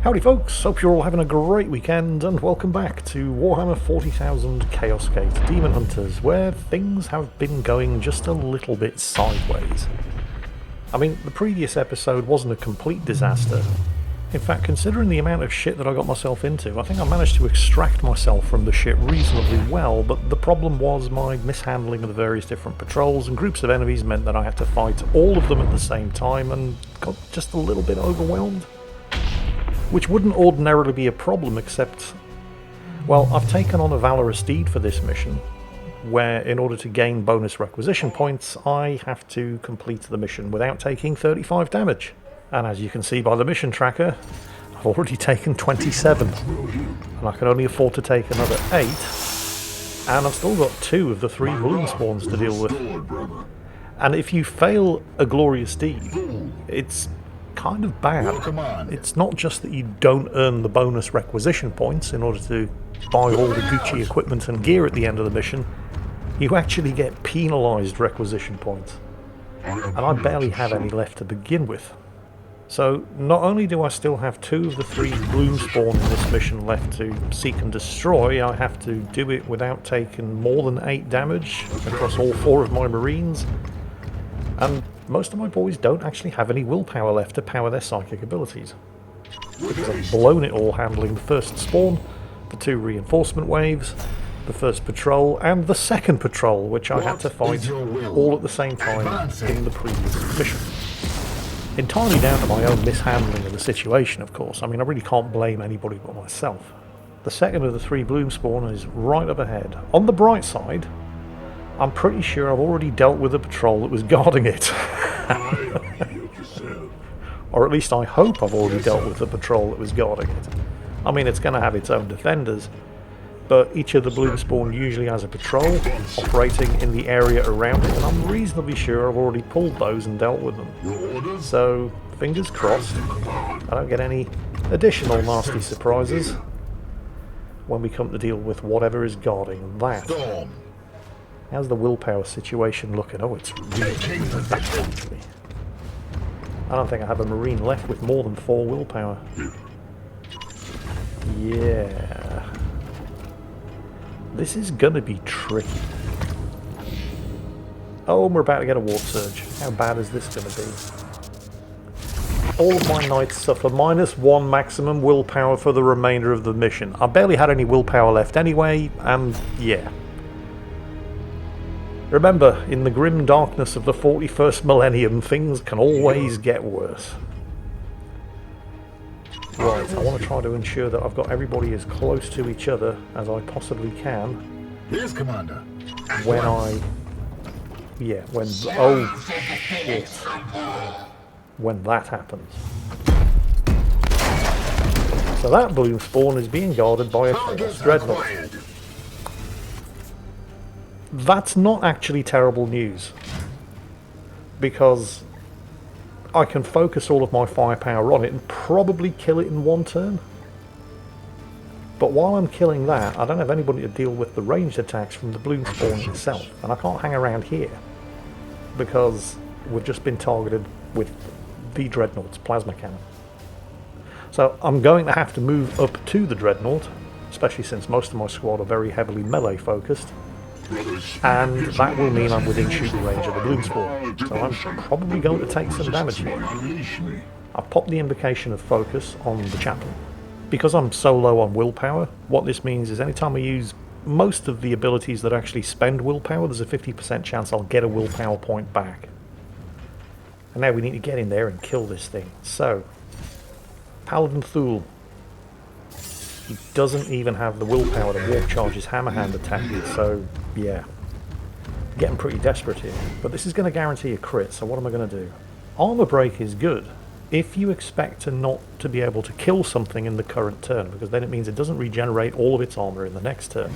Howdy folks, hope you're all having a great weekend and welcome back to Warhammer 40,000 Chaos Gate Daemonhunters, where things have been going just a little bit sideways. I mean, the previous episode wasn't a complete disaster. In fact, considering the amount of shit that I got myself into, I think I managed to extract myself from the shit reasonably well, but the problem was my mishandling of the various different patrols and groups of enemies meant that I had to fight all of them at the same time and got just a little bit overwhelmed. Which wouldn't ordinarily be a problem, except, well, I've taken on a valorous deed for this mission, where in order to gain bonus requisition points, I have to complete the mission without taking 35 damage. And as you can see by the mission tracker, I've already taken 27, and I can only afford to take another 8, and I've still got 2 of the 3 balloon spawns to deal with. And if you fail a glorious deed, it's kind of bad. It's not just that you don't earn the bonus requisition points in order to buy all the Gucci equipment and gear at the end of the mission, you actually get penalised requisition points. And I barely have any left to begin with. So not only do I still have 2 of the 3 bloom spawn in this mission left to seek and destroy, I have to do it without taking more than 8 damage across all 4 of my marines, and most of my boys don't actually have any willpower left to power their psychic abilities, because I've blown it all handling the first spawn, the 2 reinforcement waves, the first patrol, and the second patrol, which I had to fight all at the same time in the previous mission. Entirely down to my own mishandling of the situation, of course. I mean, I really can't blame anybody but myself. The second of the 3 bloom spawn is right up ahead. On the bright side, I'm pretty sure I've already dealt with the patrol that was guarding it. Or at least I hope I've already dealt with the patrol that was guarding it. I mean, it's going to have its own defenders, but each of the bloom spawn usually has a patrol operating in the area around it, and I'm reasonably sure I've already pulled those and dealt with them. So, fingers crossed, I don't get any additional nasty surprises when we come to deal with whatever is guarding that. How's the willpower situation looking? Oh, it's really bad, actually. I don't think I have a marine left with more than 4 willpower. Yeah. This is gonna be tricky. Oh, and we're about to get a warp surge. How bad is this gonna be? All of my knights suffer -1 maximum willpower for the remainder of the mission. I barely had any willpower left anyway, and yeah. Remember, in the grim darkness of the 41st millennium, things can always get worse. Right, I want to try to ensure that I've got everybody as close to each other as I possibly can. Yes, Commander. When I... yeah, when... oh, shit. When that happens. So that bloom spawn is being guarded by a Chaos dreadnought. That's not actually terrible news, because I can focus all of my firepower on it and probably kill it in 1 turn. But while I'm killing that, I don't have anybody to deal with the ranged attacks from the bloom spawn itself, and I can't hang around here because we've just been targeted with the dreadnought's plasma cannon. So I'm going to have to move up to the dreadnought, especially since most of my squad are very heavily melee focused. And that will mean I'm within shooting range of the bloom spawn, so I'm probably going to take some damage here. I've popped the invocation of focus on the chaplain. Because I'm so low on willpower, what this means is anytime I use most of the abilities that actually spend willpower, there's a 50% chance I'll get a willpower point back. And now we need to get in there and kill this thing. So, Paladin Thule. He doesn't even have the willpower to warp charge his hammerhand attack, so yeah. Getting pretty desperate here. But this is going to guarantee a crit, so what am I going to do? Armor break is good if you expect to not to be able to kill something in the current turn, because then it means it doesn't regenerate all of its armor in the next turn.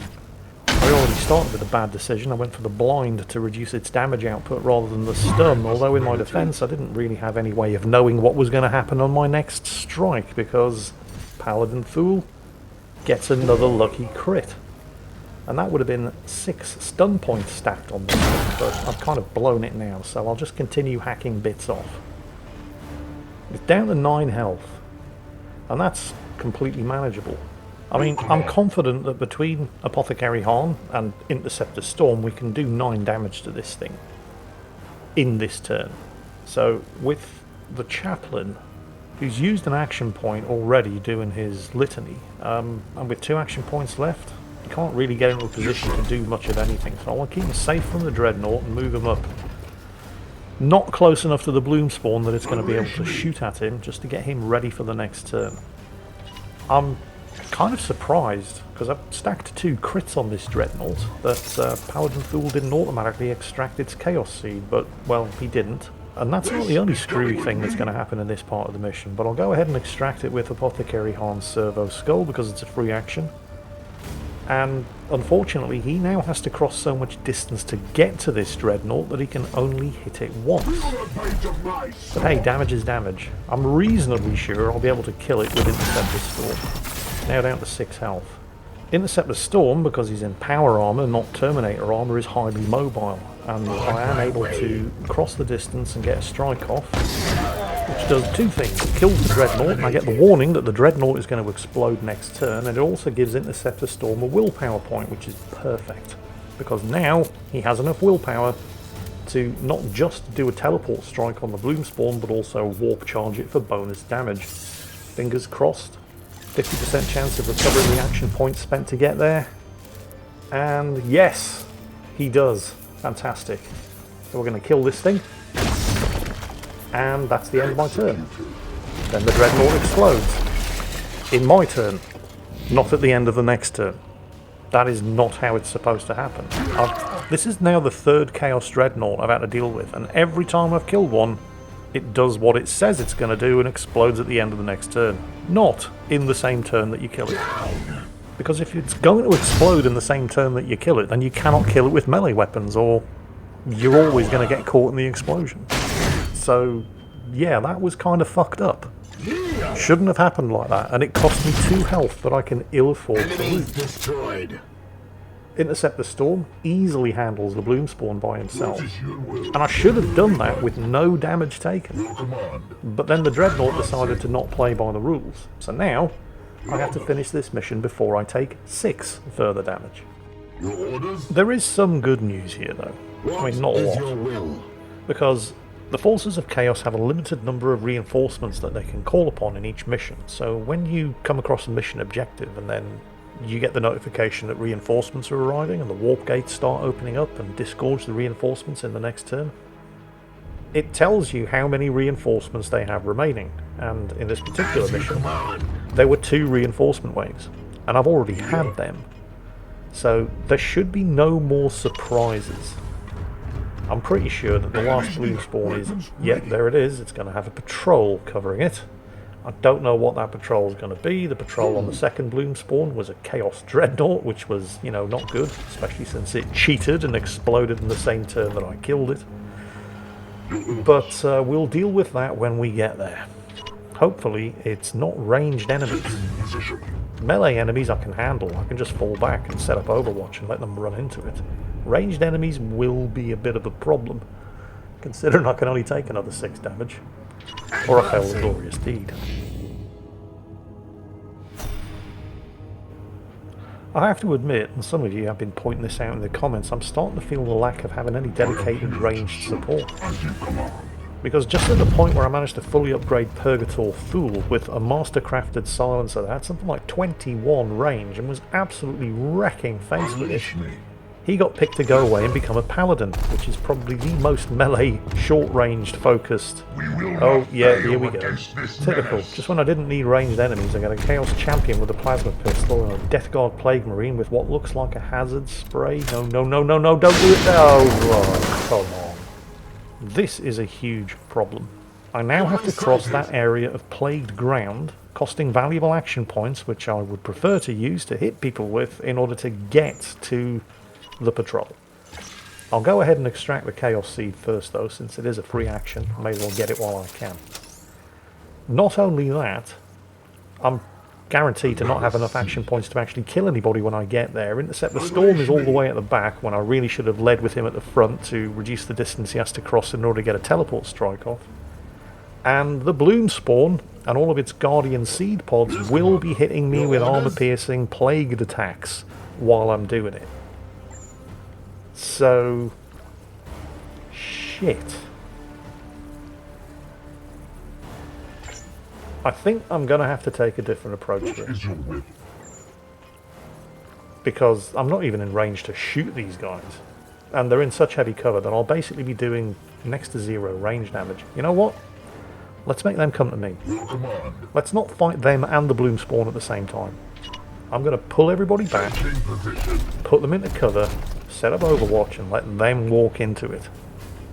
I already started with a bad decision. I went for the blind to reduce its damage output rather than the stun, although in my defense I didn't really have any way of knowing what was going to happen on my next strike, because Paladin Thule gets another lucky crit. And that would have been 6 stun points stacked on this one, but I've kind of blown it now, so I'll just continue hacking bits off. It's down to 9 health. and that's completely manageable. I mean, I'm confident that between Apothecary Harn and Interceptor Storm we can do 9 damage to this thing in this turn. So with the Chaplain, who's used an action point already doing his litany, and with 2 action points left, he can't really get into a position to do much of anything. So I want to keep him safe from the Dreadnought and move him up. Not close enough to the Bloom Spawn that it's going to be able to shoot at him, just to get him ready for the next turn. I'm kind of surprised, because I've stacked 2 crits on this Dreadnought, that Paladin Fool didn't automatically extract its Chaos Seed, but, well, he didn't. And that's not the only screwy thing that's going to happen in this part of the mission, but I'll go ahead and extract it with Apothecary Harn's Servo Skull, because it's a free action. And unfortunately, he now has to cross so much distance to get to this Dreadnought that he can only hit it once. But hey, damage is damage. I'm reasonably sure I'll be able to kill it with Interceptor Storm. Now down to 6 health. Interceptor Storm, because he's in power armor, not Terminator armor, is highly mobile, and I am able to cross the distance and get a strike off, which does 2 things. It kills the Dreadnought, and I get the warning that the Dreadnought is going to explode next turn, and it also gives Interceptor Storm a willpower point, which is perfect, because now he has enough willpower to not just do a teleport strike on the Bloom Spawn, but also warp charge it for bonus damage. Fingers crossed. 50% chance of recovering the action points spent to get there. And yes, he does. Fantastic. So we're going to kill this thing. And that's the end of my turn. Then the Dreadnought explodes. In my turn. Not at the end of the next turn. That is not how it's supposed to happen. This is now the 3rd Chaos Dreadnought I've had to deal with, and every time I've killed one, it does what it says it's going to do and explodes at the end of the next turn. Not in the same turn that you kill it. Because if it's going to explode in the same turn that you kill it, then you cannot kill it with melee weapons, or you're always going to get caught in the explosion. So, yeah, that was kind of fucked up. Shouldn't have happened like that, and it cost me 2 health that I can ill afford to lose. Interceptor Storm easily handles the Bloom Spawn by himself, and I should have done that with no damage taken. But then the Dreadnought decided to not play by the rules, so now I have to finish this mission before I take 6 further damage. There is some good news here though. I mean, not a lot. Because the Forces of Chaos have a limited number of reinforcements that they can call upon in each mission, so when you come across a mission objective and then you get the notification that reinforcements are arriving and the warp gates start opening up and disgorge the reinforcements in the next turn, it tells you how many reinforcements they have remaining, and in this particular mission there were 2 reinforcement waves, and I've already had them, so there should be no more surprises. I'm pretty sure that the last Bloom Spawn is, yep, there it is, it's going to have a patrol covering it. I don't know what that patrol is going to be. The patrol on the 2nd Bloom Spawn was a Chaos Dreadnought, which was, you know, not good, especially since it cheated and exploded in the same turn that I killed it. But we'll deal with that when we get there. Hopefully it's not ranged enemies. Melee enemies I can handle. I can just fall back and set up Overwatch and let them run into it. Ranged enemies will be a bit of a problem, considering I can only take another 6 damage. Or I fail the glorious deed. I have to admit, and some of you have been pointing this out in the comments, I'm starting to feel the lack of having any dedicated ranged support. Because just at the point where I managed to fully upgrade Purgator Fool with a master-crafted silencer that had something like 21 range and was absolutely wrecking face with it, he got picked to go away and become a paladin, which is probably the most melee, short-ranged focused. Oh yeah, here we go. Typical. Just when I didn't need ranged enemies, I got a Chaos Champion with a plasma pistol and a Death Guard Plague Marine with what looks like a hazard spray. No, no, no, no, no, don't do it! Oh, come on. This is a huge problem. I now have to cross that area of plagued ground, costing valuable action points, which I would prefer to use to hit people with in order to get to the patrol. I'll go ahead and extract the Chaos Seed first though, since it is a free action. I may as well get it while I can. Not only that, I'm guaranteed to not have enough action points to actually kill anybody when I get there. Interceptor Storm is all the way at the back when I really should have led with him at the front to reduce the distance he has to cross in order to get a teleport strike off. And the Bloom Spawn and all of its Guardian Seed Pods will be hitting me with armor-piercing plagued attacks while I'm doing it. So... shit. I think I'm going to have to take a different approach here. Because I'm not even in range to shoot these guys. And they're in such heavy cover that I'll basically be doing next to 0 range damage. You know what? Let's make them come to me. Let's not fight them and the Bloom Spawn at the same time. I'm going to pull everybody back, put them into cover, set up Overwatch and let them walk into it.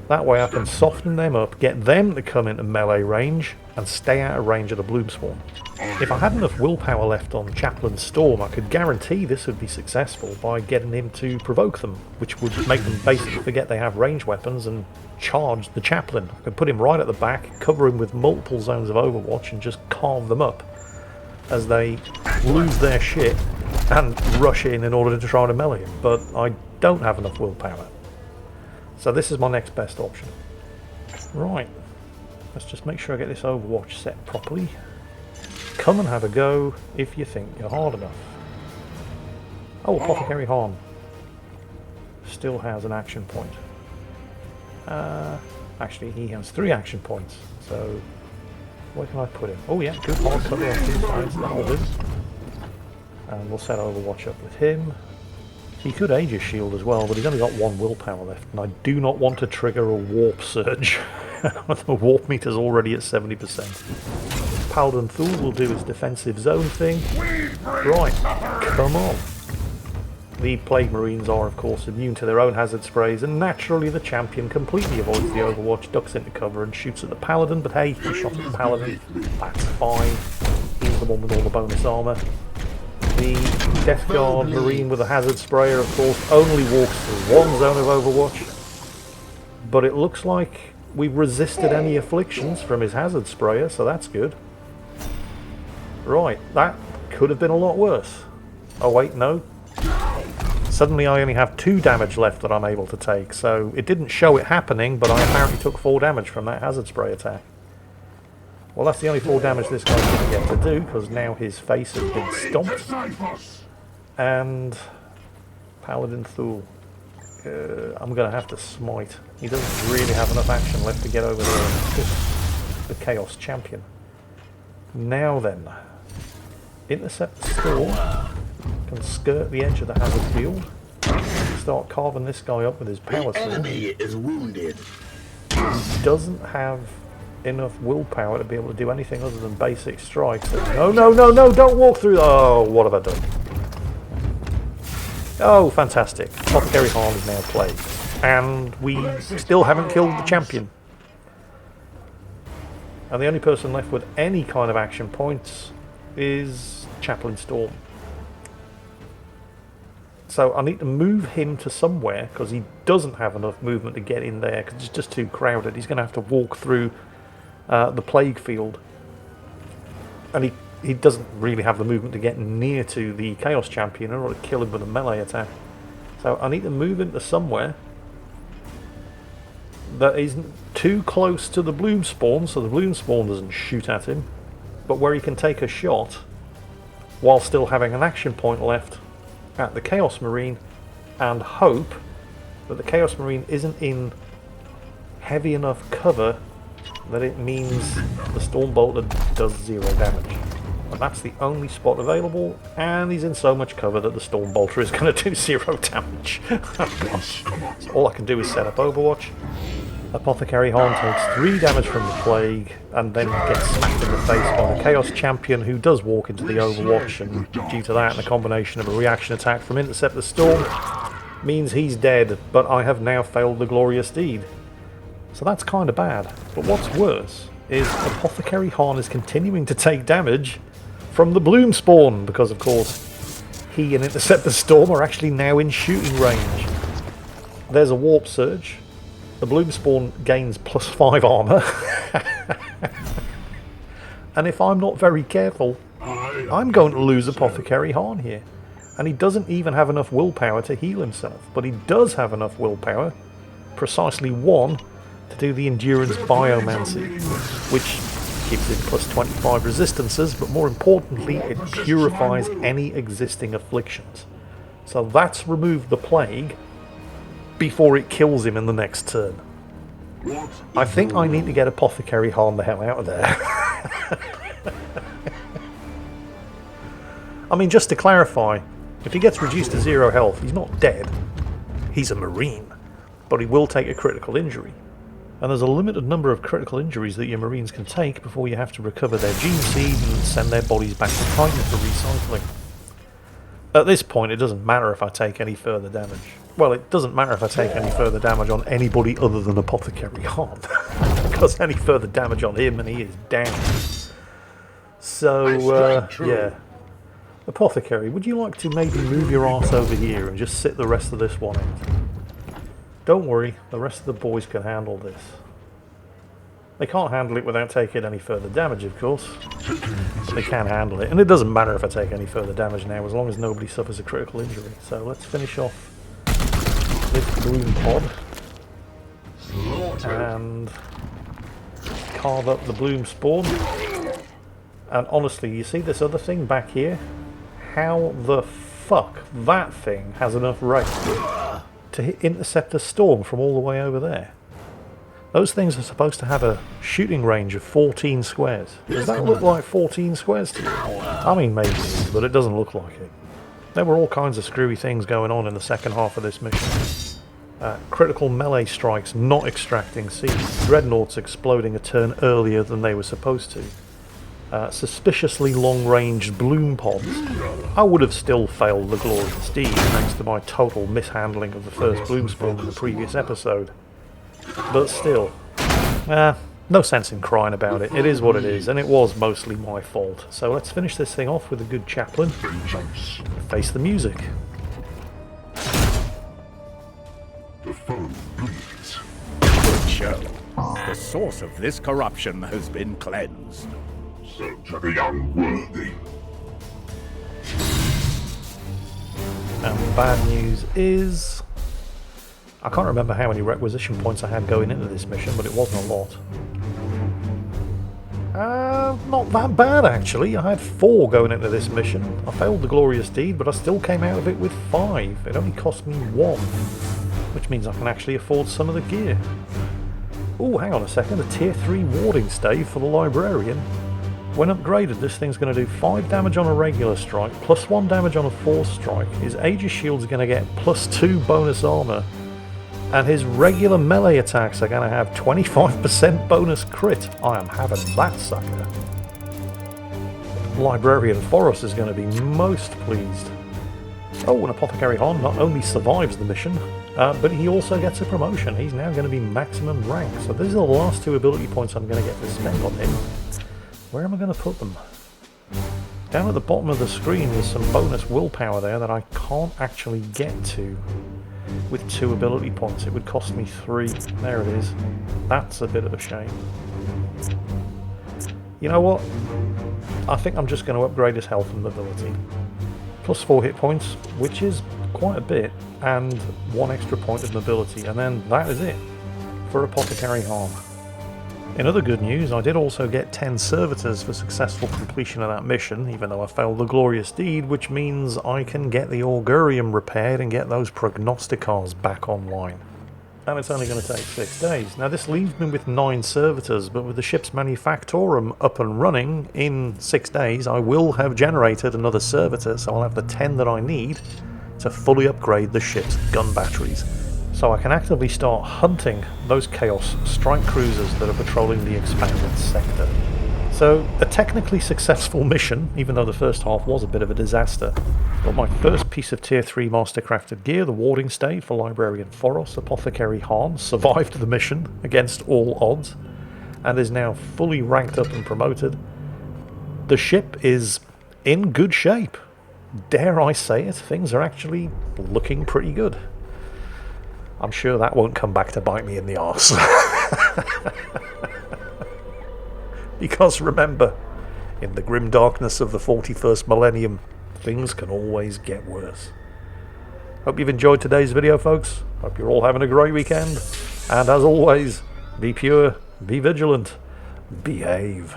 That way I can soften them up, get them to come into melee range, and stay out of range of the Bloom Spawn. If I had enough willpower left on Chaplain Storm, I could guarantee this would be successful by getting him to provoke them, which would make them basically forget they have range weapons and charge the Chaplain. I could put him right at the back, cover him with multiple zones of Overwatch, and just carve them up as they lose their shit and rush in order to try to melee him. But I don't have enough willpower. So this is my next best option. Right, let's just make sure I get this Overwatch set properly. Come and have a go if you think you're hard enough. Oh, Apothecary Harm still has an action point. Actually, he has 3 action points, so where can I put him? Oh yeah, good hard cover on 2 sides, that'll do. And we'll set Overwatch up with him. He could Aegis Shield as well, but he's only got 1 willpower left, and I do not want to trigger a Warp Surge. The Warp meter's already at 70%. Paladin Thule will do his defensive zone thing. Right, come on. The Plague Marines are, of course, immune to their own hazard sprays, and naturally the champion completely avoids the Overwatch, ducks into cover and shoots at the Paladin, but hey, he shot at the Paladin, that's fine. He's the one with all the bonus armour. The Death Guard Marine with a hazard sprayer, of course, only walks through 1 zone of Overwatch. But it looks like we've resisted any afflictions from his hazard sprayer, so that's good. Right, that could have been a lot worse. Oh wait, no. Suddenly I only have 2 damage left that I'm able to take, so it didn't show it happening, but I apparently took 4 damage from that hazard spray attack. Well, that's the only 4 damage this guy's going to get to do, because now his face has been stomped. And Paladin Thule. I'm going to have to smite. He doesn't really have enough action left to get over there and assist the Chaos Champion. Now then, Intercept the Storm can skirt the edge of the hazard field, start carving this guy up with his power sword. Enemy is wounded. He doesn't have enough willpower to be able to do anything other than basic strikes. No, no, no, no, don't walk through. Oh, what have I done? Oh, fantastic. Apothecary Harm is now played. And we still haven't killed the champion. And the only person left with any kind of action points is Chaplain Storm. So I need to move him to somewhere, because he doesn't have enough movement to get in there, because it's just too crowded. He's going to have to walk through the plague field. And he doesn't really have the movement to get near to the Chaos Champion in order to kill him with a melee attack. So I need to move him to somewhere that isn't too close to the Bloom Spawn, so the Bloom Spawn doesn't shoot at him, but where he can take a shot while still having an action point left at the Chaos Marine, and hope that the Chaos Marine isn't in heavy enough cover that it means the Storm Bolter does 0 damage. And that's the only spot available, and he's in so much cover that the Storm Bolter is going to do 0 damage. Oh gosh. So all I can do is set up Overwatch. Apothecary Harm takes 3 damage from the Plague, and then gets smacked in the face by the Chaos Champion, who does walk into the Overwatch, and due to that and a combination of a reaction attack from Intercept the Storm, means he's dead, but I have now failed the glorious deed. So that's kind of bad. But what's worse is Apothecary Harm is continuing to take damage from the Bloom Spawn, because of course he and Intercept the Storm are actually now in shooting range. There's a Warp Surge. The Bloom Spawn gains +5 armor. And if I'm not very careful, I'm going to lose Apothecary Harm here. And he doesn't even have enough willpower to heal himself, but he does have enough willpower, precisely 1, to do the endurance biomancy, which gives it plus 25 resistances, but more importantly, it purifies any existing afflictions. So that's removed the plague before it kills him in the next turn. I think I need to get Apothecary Harm the hell out of there. I mean, just to clarify, if he gets reduced to 0 health, he's not dead. He's a Marine, but he will take a critical injury. And there's a limited number of critical injuries that your Marines can take before you have to recover their gene seed and send their bodies back to Titan for recycling. At this point, it doesn't matter if I take any further damage. Well, it doesn't matter if I take any further damage on anybody other than Apothecary Harm, because any further damage on him and he is down. So, yeah. Apothecary, would you like to maybe move your arse over here and just sit the rest of this one out? Don't worry, the rest of the boys can handle this. They can't handle it without taking any further damage, of course. They can handle it, and it doesn't matter if I take any further damage now, as long as nobody suffers a critical injury. So let's finish off this bloom pod and carve up the bloom spawn. And honestly, you see this other thing back here? How the fuck that thing has enough range to intercept a storm from all the way over there? Those things are supposed to have a shooting range of 14 squares. Does that look like 14 squares to you? I mean, maybe, but it doesn't look like it. There were all kinds of screwy things going on in the second half of this mission. Critical melee strikes not extracting seeds. Dreadnoughts exploding a turn earlier than they were supposed to. Suspiciously long-ranged bloom pods. I would have still failed the Glorious Deed thanks to my total mishandling of the first bloom spawn in the previous episode. But still, no sense in crying about it. It is what it is, and it was mostly my fault. So let's finish this thing off with a good chaplain. Face the music. The foe bleeds. Good show. The source of this corruption has been cleansed. So to the unworthy. And the bad news is, I can't remember how many requisition points I had going into this mission, but it wasn't a lot. Not that bad actually. I had 4 going into this mission. I failed the Glorious Deed, but I still came out of it with 5. It only cost me 1, which means I can actually afford some of the gear. Oh, hang on a second, a tier 3 warding stave for the Librarian. When upgraded, this thing's going to do 5 damage on a regular strike, plus 1 damage on a force strike. His Aegis Shield's going to get plus 2 bonus armor, and his regular melee attacks are going to have 25% bonus crit. I am having that sucker. Librarian Foros is going to be most pleased. Oh, and Apothecary Harm not only survives the mission, but he also gets a promotion. He's now going to be maximum rank. So these are the last 2 ability points I'm going to get to spend on him. Where am I going to put them? Down at the bottom of the screen there's some bonus willpower there that I can't actually get to with 2 ability points. It would cost me 3. There it is. That's a bit of a shame. You know what? I think I'm just going to upgrade his health and mobility. Plus 4 hit points, which is quite a bit, and 1 extra point of mobility, and then that is it for Apothecary Harm. In other good news, I did also get 10 servitors for successful completion of that mission, even though I failed the Glorious Deed, which means I can get the Augurium repaired and get those Prognosticars back online. And it's only going to take 6 days. Now this leaves me with 9 servitors, but with the ship's Manufactorum up and running in 6 days, I will have generated another servitor, so I'll have the 10 that I need to fully upgrade the ship's gun batteries. So I can actively start hunting those Chaos strike cruisers that are patrolling the expanded sector. So a technically successful mission, even though the first half was a bit of a disaster. Got my first piece of tier 3 mastercrafted gear, the warding stave for Librarian Foros. Apothecary Harm survived the mission against all odds and is now fully ranked up and promoted. The ship is in good shape. Dare I say it, things are actually looking pretty good. I'm sure that won't come back to bite me in the arse. Because remember, in the grim darkness of the 41st millennium, things can always get worse. Hope you've enjoyed today's video, folks. Hope you're all having a great weekend. And as always, be pure, be vigilant, behave.